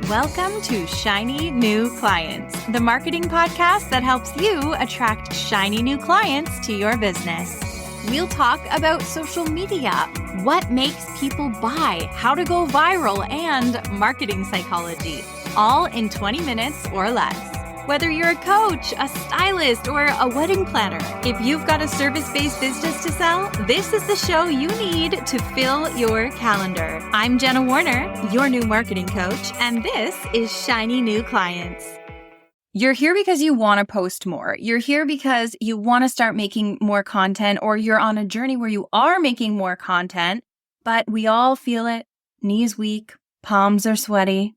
Welcome to Shiny New Clients, the marketing podcast that helps you attract shiny new clients to your business. We'll talk about social media, what makes people buy, how to go viral, and marketing psychology, all in 20 minutes or less. Whether you're a coach, a stylist, or a wedding planner, if you've got a service-based business to sell, this is the show you need to fill your calendar. I'm Jenna Warriner, your new marketing coach, and this is Shiny New Clients. You're here because you want to post more. You're here because you want to start making more content, or you're on a journey where you are making more content, but we all feel it. Knees weak, palms are sweaty.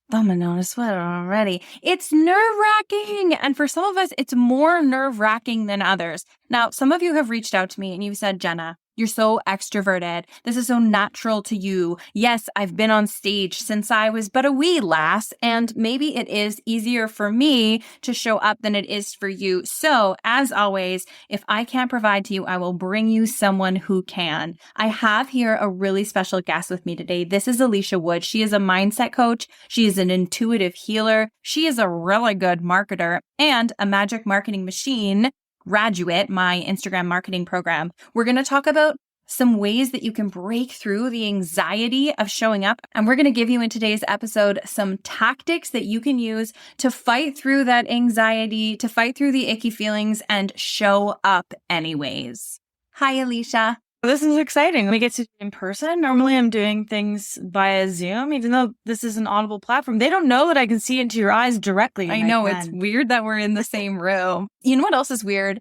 Thumbing on a sweater already. It's nerve-wracking. And for some of us, it's more nerve-wracking than others. Now, some of you have reached out to me and you've said, Jenna, you're so extroverted. This is so natural to you. Yes, I've been on stage since I was but a wee lass, and maybe it is easier for me to show up than it is for you. So, as always, if I can't provide to you, I will bring you someone who can. I have here a really special guest with me today. This is Alicia Wood. She is a mindset coach. She is an intuitive healer. She is a really good marketer and a magic marketing machine graduate, my Instagram marketing program. We're going to talk about some ways that you can break through the anxiety of showing up. And we're going to give you in today's episode some tactics that you can use to fight through that anxiety, to fight through the icky feelings, and show up anyways. Hi, Alicia. This is exciting. We get to do it in person. Normally I'm doing things via Zoom, even though this is an audible platform. They don't know that I can see into your eyes directly. I know, it's weird that we're in the same room. You know what else is weird?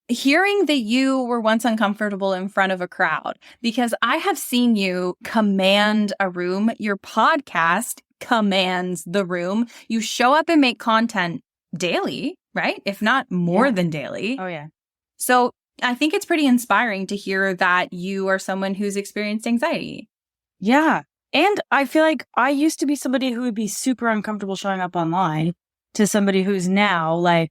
Hearing that you were once uncomfortable in front of a crowd, because I have seen you command a room. Your podcast commands the room. You show up and make content daily, right? If not more than daily. Oh, yeah. So I think it's pretty inspiring to hear that you are someone who's experienced anxiety. Yeah. And I feel like I used to be somebody who would be super uncomfortable showing up online to somebody who's now like,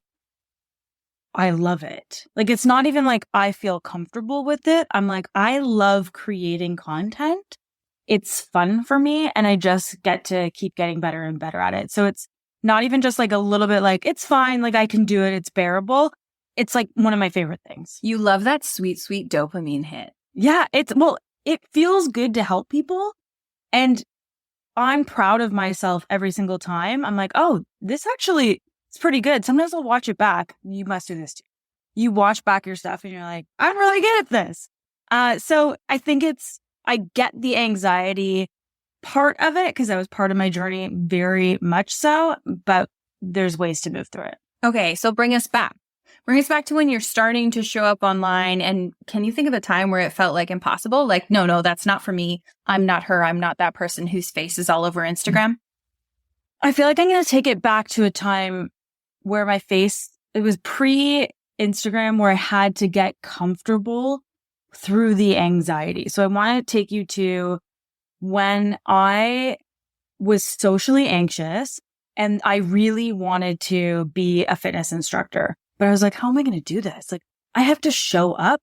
I love it. Like, it's not even like I feel comfortable with it. I'm like, I love creating content. It's fun for me. And I just get to keep getting better and better at it. So it's not even just like a little bit like, it's fine. Like, I can do it. It's bearable. It's like one of my favorite things. You love that sweet, sweet dopamine hit. Yeah, it feels good to help people. And I'm proud of myself every single time. I'm like, oh, this actually is pretty good. Sometimes I'll watch it back. You must do this too. You watch back your stuff and you're like, I'm really good at this. So I think I get the anxiety part of it because that was part of my journey very much so, but there's ways to move through it. Okay, so bring us back. Bring us back to when you're starting to show up online. And can you think of a time where it felt like impossible? Like, no, that's not for me. I'm not her. I'm not that person whose face is all over Instagram. I feel like I'm going to take it back to a time where it was pre-Instagram where I had to get comfortable through the anxiety. So I want to take you to when I was socially anxious and I really wanted to be a fitness instructor. But I was like, how am I going to do this? Like, I have to show up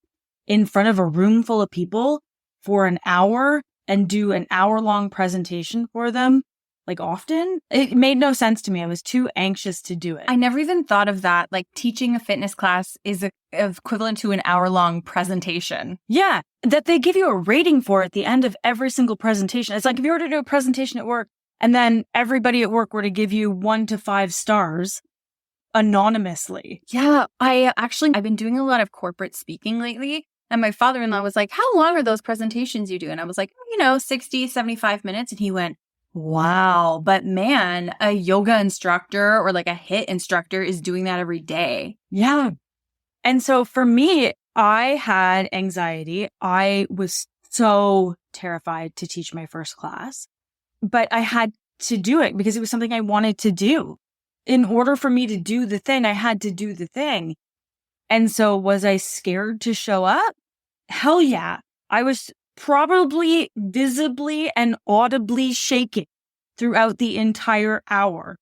in front of a room full of people for an hour and do an hour-long presentation for them, like often. It made no sense to me. I was too anxious to do it. I never even thought of that. Like, teaching a fitness class is equivalent to an hour-long presentation. Yeah, that they give you a rating for at the end of every single presentation. It's like if you were to do a presentation at work and then everybody at work were to give you 1 to 5 stars anonymously. Yeah, I've been doing a lot of corporate speaking lately. And my father-in-law was like, how long are those presentations you do? And I was like, 60, 75 minutes. And he went, wow, but man, a yoga instructor or like a HIIT instructor is doing that every day. Yeah. And so for me, I had anxiety. I was so terrified to teach my first class, but I had to do it because it was something I wanted to do. In order for me to do the thing, I had to do the thing. And so was I scared to show up? Hell yeah. I was probably visibly and audibly shaking throughout the entire hour.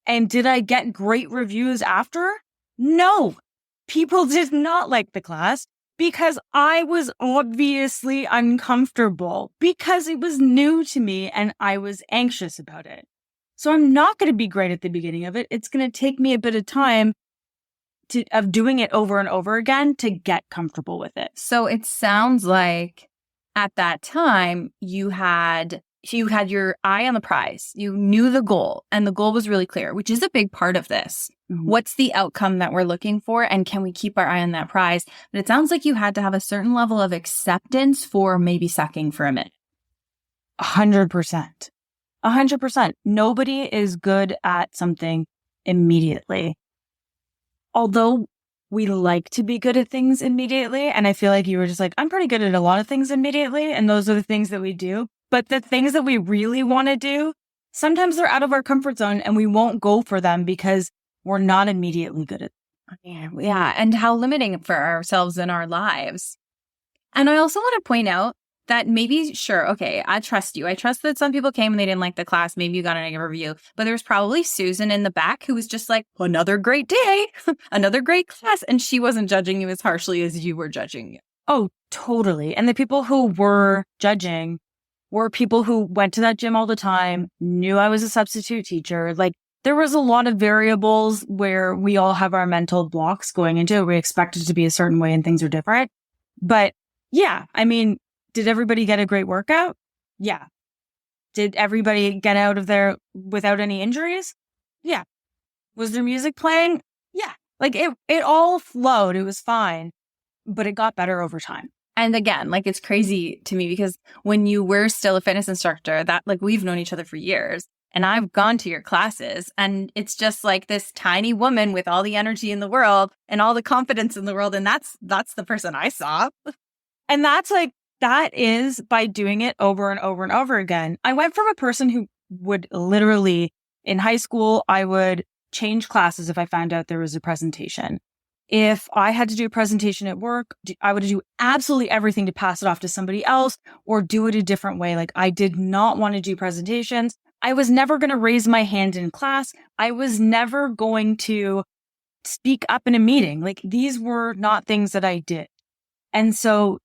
And did I get great reviews after? No. People did not like the class because I was obviously uncomfortable because it was new to me and I was anxious about it. So I'm not going to be great at the beginning of it. It's going to take me a bit of time of doing it over and over again to get comfortable with it. So it sounds like at that time you had your eye on the prize. You knew the goal, and the goal was really clear, which is a big part of this. Mm-hmm. What's the outcome that we're looking for, and can we keep our eye on that prize? But it sounds like you had to have a certain level of acceptance for maybe sucking for a minute. 100%. 100%. Nobody is good at something immediately. Although we like to be good at things immediately, and I feel like you were just like, I'm pretty good at a lot of things immediately, and those are the things that we do. But the things that we really want to do, sometimes they're out of our comfort zone, and we won't go for them because we're not immediately good at them. Yeah, and how limiting for ourselves in our lives. And I also want to point out that maybe, sure, okay, I trust you. I trust that some people came and they didn't like the class. Maybe you got a negative review. But there was probably Susan in the back who was just like, another great day, another great class. And she wasn't judging you as harshly as you were judging you. Oh, totally. And the people who were judging were people who went to that gym all the time, knew I was a substitute teacher. Like, there was a lot of variables where we all have our mental blocks going into it. We expect it to be a certain way and things are different. But yeah, I mean, did everybody get a great workout? Yeah. Did everybody get out of there without any injuries? Yeah. Was there music playing? Yeah. Like it all flowed. It was fine, but it got better over time. And again, like, it's crazy to me because when you were still a fitness instructor, that, like, we've known each other for years, and I've gone to your classes, and it's just like this tiny woman with all the energy in the world and all the confidence in the world. And that's the person I saw. And that is by doing it over and over and over again. I went from a person who would literally, in high school, I would change classes if I found out there was a presentation. If I had to do a presentation at work, I would do absolutely everything to pass it off to somebody else or do it a different way. Like, I did not want to do presentations. I was never going to raise my hand in class. I was never going to speak up in a meeting. Like, these were not things that I did. And so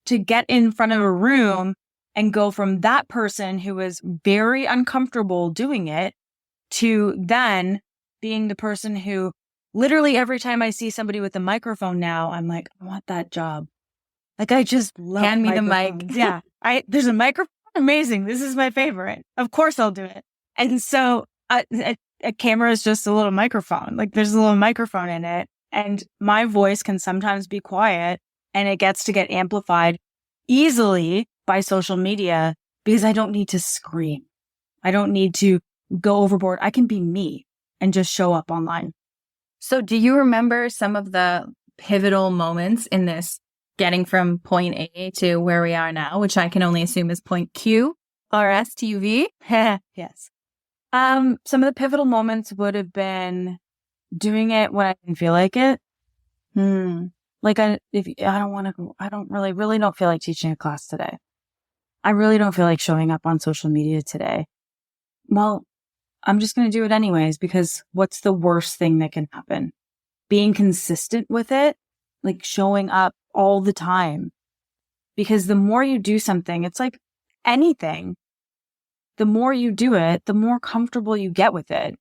to get in front of a room and go from that person who was very uncomfortable doing it to then being the person who literally every time I see somebody with a microphone now, I'm like, I want that job. Like, I just love Hand me the mic. Yeah. There's a microphone. Amazing. This is my favorite. Of course I'll do it. And so a camera is just a little microphone. Like, there's a little microphone in it. And my voice can sometimes be quiet, and it gets to get amplified easily by social media because I don't need to scream. I don't need to go overboard. I can be me and just show up online. So do you remember some of the pivotal moments in this getting from point A to where we are now, which I can only assume is point Q or S to UV? Yes. Some of the pivotal moments would have been doing it when I didn't feel like it. Like, I really don't feel like teaching a class today. I really don't feel like showing up on social media today. Well, I'm just going to do it anyways, because what's the worst thing that can happen? Being consistent with it, like showing up all the time. Because the more you do something, it's like anything. The more you do it, the more comfortable you get with it.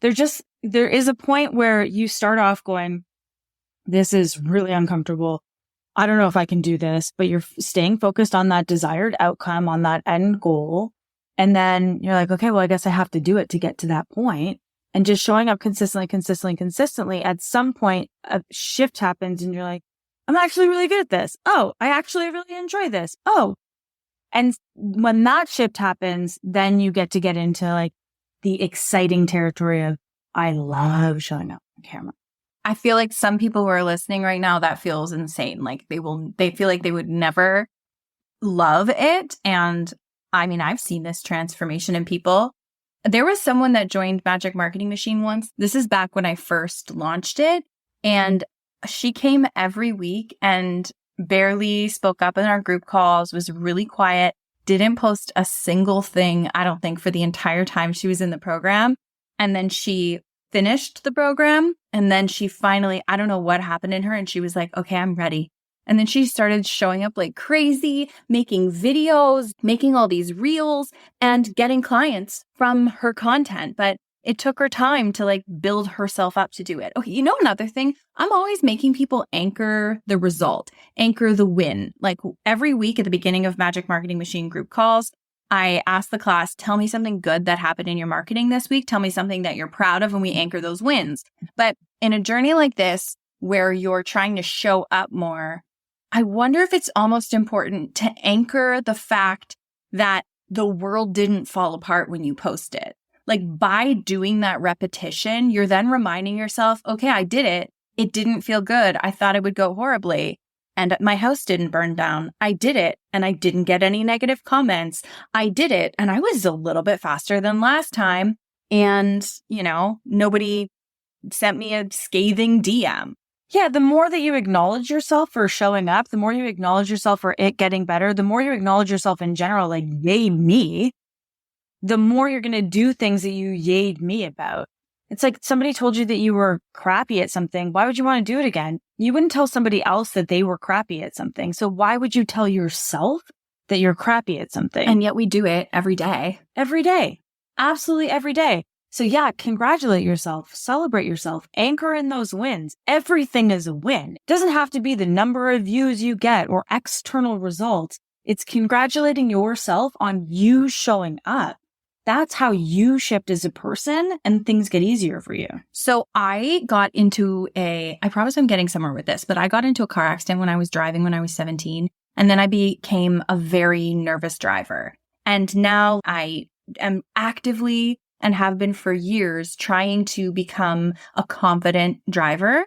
There is a point where you start off going, this is really uncomfortable. I don't know if I can do this, but you're staying focused on that desired outcome, on that end goal. And then you're like, okay, well, I guess I have to do it to get to that point. And just showing up consistently, at some point, a shift happens and you're like, I'm actually really good at this. Oh, I actually really enjoy this. Oh. And when that shift happens, then you get into like the exciting territory of, I love showing up on camera. I feel like some people who are listening right now, that feels insane. Like, they feel like they would never love it. And I mean, I've seen this transformation in people. There was someone that joined Magic Marketing Machine once. This is back when I first launched it. And she came every week and barely spoke up in our group calls, was really quiet, didn't post a single thing, I don't think, for the entire time she was in the program. And then she finished the program. And then she finally, I don't know what happened in her. And she was like, okay, I'm ready. And then she started showing up like crazy, making videos, making all these reels, and getting clients from her content. But it took her time to like build herself up to do it. Okay, you know, another thing, I'm always making people anchor the result, anchor the win. Like every week at the beginning of Magic Marketing Machine group calls, I ask the class, tell me something good that happened in your marketing this week. Tell me something that you're proud of, and we anchor those wins. But in a journey like this, where you're trying to show up more, I wonder if it's almost important to anchor the fact that the world didn't fall apart when you post it. Like by doing that repetition, you're then reminding yourself, okay, I did it. It didn't feel good. I thought it would go horribly. And my house didn't burn down. I did it. And I didn't get any negative comments. I did it. And I was a little bit faster than last time. And, you know, nobody sent me a scathing DM. Yeah, the more that you acknowledge yourself for showing up, the more you acknowledge yourself for it getting better, the more you acknowledge yourself in general, like, yay me, the more you're going to do things that you yayed me about. It's like somebody told you that you were crappy at something. Why would you want to do it again? You wouldn't tell somebody else that they were crappy at something. So why would you tell yourself that you're crappy at something? And yet we do it every day. Every day. Absolutely every day. So yeah, congratulate yourself, celebrate yourself, anchor in those wins. Everything is a win. It doesn't have to be the number of views you get or external results. It's congratulating yourself on you showing up. That's how you shift as a person and things get easier for you. So I got into I promise I'm getting somewhere with this, but I got into a car accident when I was driving when I was 17. And then I became a very nervous driver. And now I am actively and have been for years trying to become a confident driver.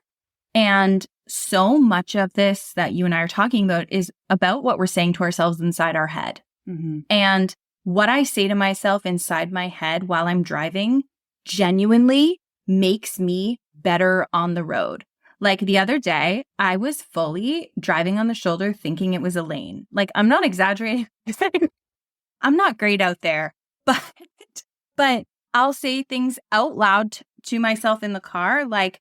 And so much of this that you and I are talking about is about what we're saying to ourselves inside our head. Mm-hmm. And what I say to myself inside my head while I'm driving genuinely makes me better on the road. Like the other day, I was fully driving on the shoulder thinking it was a lane. Like I'm not exaggerating. I'm not great out there, but I'll say things out loud to myself in the car, like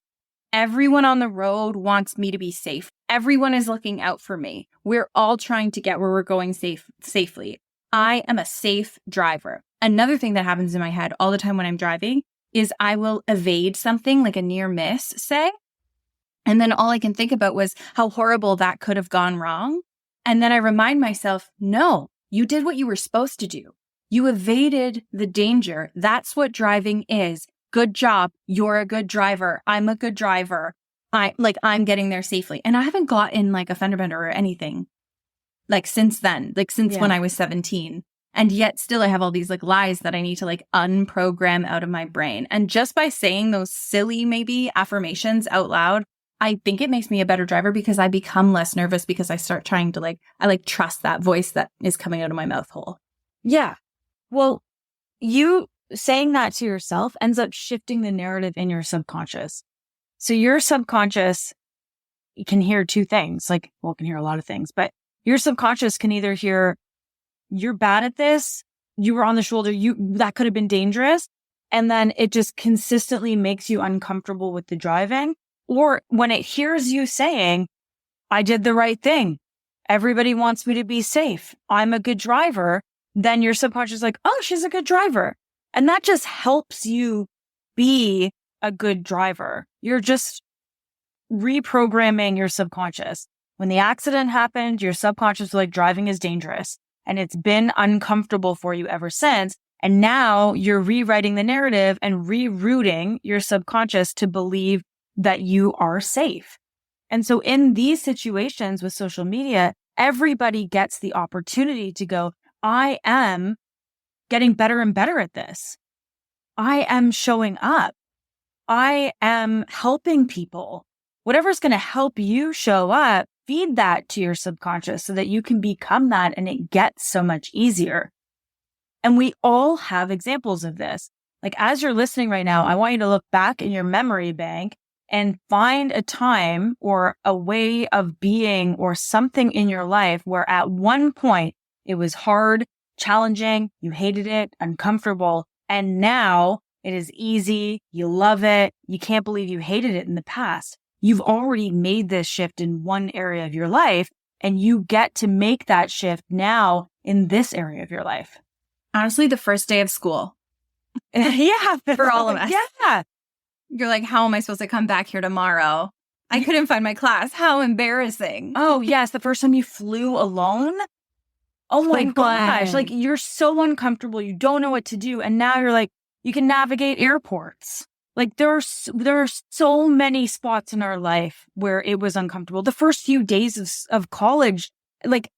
everyone on the road wants me to be safe. Everyone is looking out for me. We're all trying to get where we're going safely. I am a safe driver. Another thing that happens in my head all the time when I'm driving is I will evade something like a near miss, say. And then all I can think about was how horrible that could have gone wrong. And then I remind myself, no, you did what you were supposed to do. You evaded the danger. That's what driving is. Good job. You're a good driver. I'm a good driver. I'm getting there safely. And I haven't got in like a fender bender or anything like since then, like since when I was 17. And yet still I have all these like lies that I need to like unprogram out of my brain. And just by saying those silly maybe affirmations out loud, I think it makes me a better driver because I become less nervous because I start trying to I trust that voice that is coming out of my mouth hole. Yeah. Well, you saying that to yourself ends up shifting the narrative in your subconscious. So your subconscious can hear two things. It can hear a lot of things, but your subconscious can either hear, you're bad at this, you were on the shoulder, that could have been dangerous. And then it just consistently makes you uncomfortable with the driving. Or when it hears you saying, I did the right thing. Everybody wants me to be safe. I'm a good driver. Then your subconscious is like, oh, she's a good driver. And that just helps you be a good driver. You're just reprogramming your subconscious. When the accident happened, your subconscious was like, driving is dangerous. And it's been uncomfortable for you ever since. And now you're rewriting the narrative and rerouting your subconscious to believe that you are safe. And so in these situations with social media, everybody gets the opportunity to go, I am getting better and better at this. I am showing up. I am helping people. Whatever's going to help you show up, feed that to your subconscious so that you can become that and it gets so much easier. And we all have examples of this. Like as you're listening right now, I want you to look back in your memory bank and find a time or a way of being or something in your life where at one point it was hard, challenging, you hated it, uncomfortable, and now it is easy, you love it, you can't believe you hated it in the past. you've already made this shift in one area of your life, and you get to make that shift now in this area of your life. Honestly, the first day of school. Yeah. For all of us. Yeah. You're like, how am I supposed to come back here tomorrow? I couldn't find my class. How embarrassing. Oh, yes. The first time you flew alone. Oh my gosh. Like, you're so uncomfortable. You don't know what to do. And now you're like, you can navigate airports. Like, there are so many spots in our life where it was uncomfortable. The first few days of college, like,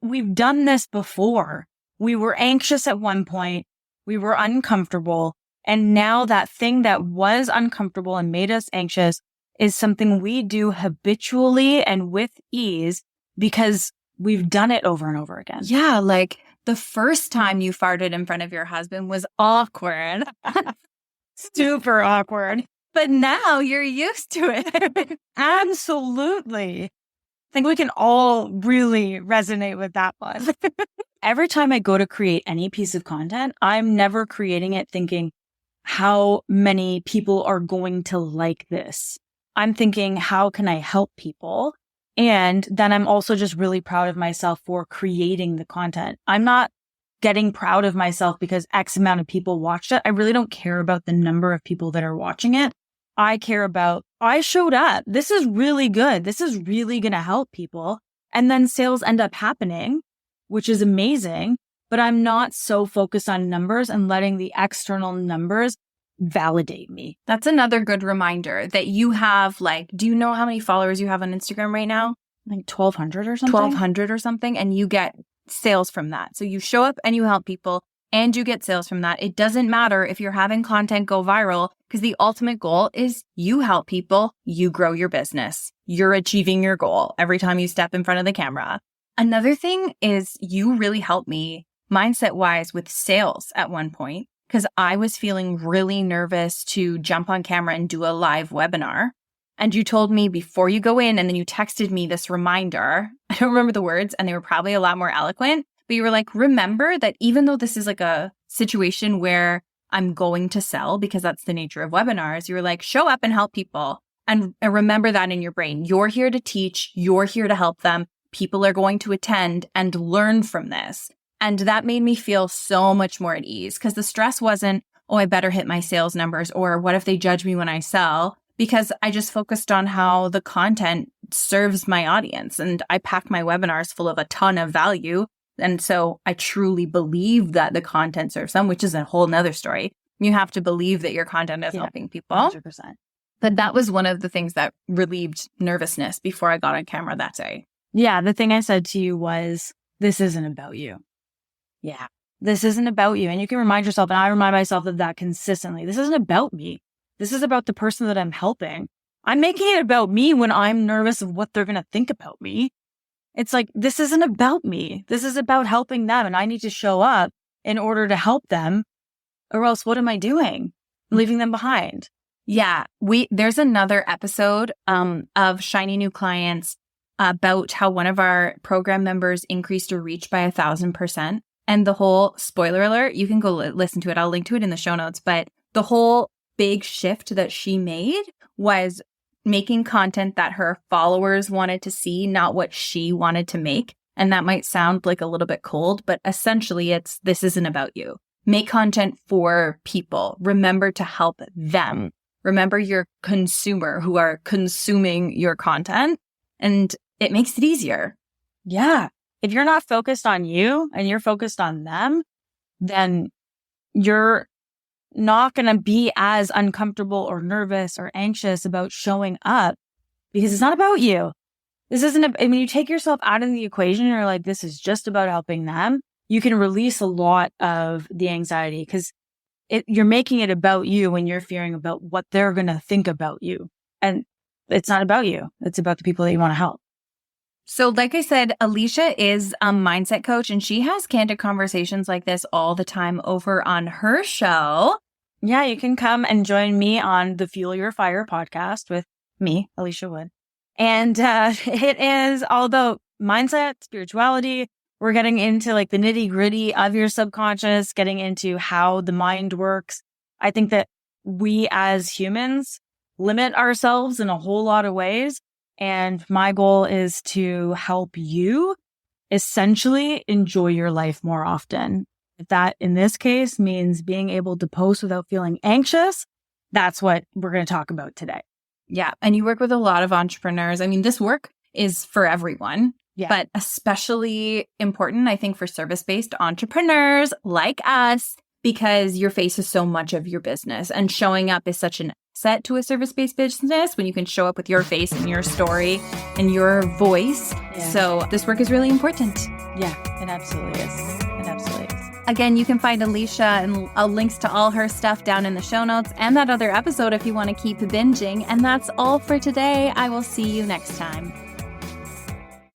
we've done this before. We were anxious at one point. We were uncomfortable. And now that thing that was uncomfortable and made us anxious is something we do habitually and with ease because we've done it over and over again. Yeah, like the first time you farted in front of your husband was awkward. Super awkward. But now you're used to it. Absolutely. I think we can all really resonate with that one. Every time I go to create any piece of content, I'm never creating it thinking, how many people are going to like this? I'm thinking, how can I help people? And then I'm also just really proud of myself for creating the content. I'm not getting proud of myself because X amount of people watched it. I really don't care about the number of people that are watching it. I care about, I showed up. This is really good. This is really going to help people. And then sales end up happening, which is amazing. But I'm not so focused on numbers and letting the external numbers validate me. That's another good reminder that you have, like, do you know how many followers you have on Instagram right now? Like 1,200 or something? 1,200 or something. And you get sales from that. So you show up and you help people and you get sales from that. It doesn't matter if you're having content go viral because the ultimate goal is you help people, you grow your business. You're achieving your goal every time you step in front of the camera. Another thing is you really helped me mindset-wise with sales at one point because I was feeling really nervous to jump on camera and do a live webinar. And you told me before you go in, and then you texted me this reminder. I don't remember the words, and they were probably a lot more eloquent, but you were like, remember that even though this is like a situation where I'm going to sell because that's the nature of webinars, you were like, show up and help people. And remember that in your brain. You're here to teach. You're here to help them. People are going to attend and learn from this. And that made me feel so much more at ease because the stress wasn't, oh, I better hit my sales numbers or what if they judge me when I sell? Because I just focused on how the content serves my audience. And I pack my webinars full of a ton of value. And so I truly believe that the content serves them, which is a whole nother story. You have to believe that your content is helping people. 100%. But that was one of the things that relieved nervousness before I got on camera that day. Yeah, the thing I said to you was, this isn't about you. Yeah, this isn't about you. And you can remind yourself, and I remind myself of that consistently. This isn't about me. This is about the person that I'm helping. I'm making it about me when I'm nervous of what they're going to think about me. It's like, this isn't about me. This is about helping them. And I need to show up in order to help them. Or else what am I doing? I'm leaving them behind. Yeah, there's another episode of Shiny New Clients about how one of our program members increased her reach by 1,000%. And the whole, spoiler alert, you can go listen to it. I'll link to it in the show notes. But the whole big shift that she made was making content that her followers wanted to see, not what she wanted to make. And that might sound like a little bit cold, but essentially this isn't about you. Make content for people. Remember to help them. Remember your consumer who are consuming your content, and it makes it easier. Yeah. If you're not focused on you and you're focused on them, then you're not going to be as uncomfortable or nervous or anxious about showing up because it's not about you. This isn't, when you take yourself out of the equation and you're like, this is just about helping them, you can release a lot of the anxiety because you're making it about you when you're fearing about what they're going to think about you. And it's not about you. It's about the people that you want to help. So like I said, Alicia is a mindset coach and she has candid conversations like this all the time over on her show. Yeah, you can come and join me on the Fuel Your Fire podcast with me, Alicia Wood. And it is all about mindset, spirituality. We're getting into like the nitty gritty of your subconscious, getting into how the mind works. I think that we as humans, limit ourselves in a whole lot of ways. And my goal is to help you essentially enjoy your life more often. If that, in this case, means being able to post without feeling anxious, that's what we're going to talk about today. Yeah. And you work with a lot of entrepreneurs. I mean, this work is for everyone, but especially important, I think, for service-based entrepreneurs like us, because your face is so much of your business, and showing up is such an asset to a service-based business when you can show up with your face and your story and your voice. Yeah. So this work is really important. Yeah, it absolutely is. It absolutely is. Again, you can find Alicia and links to all her stuff down in the show notes and that other episode if you want to keep binging. And that's all for today. I will see you next time.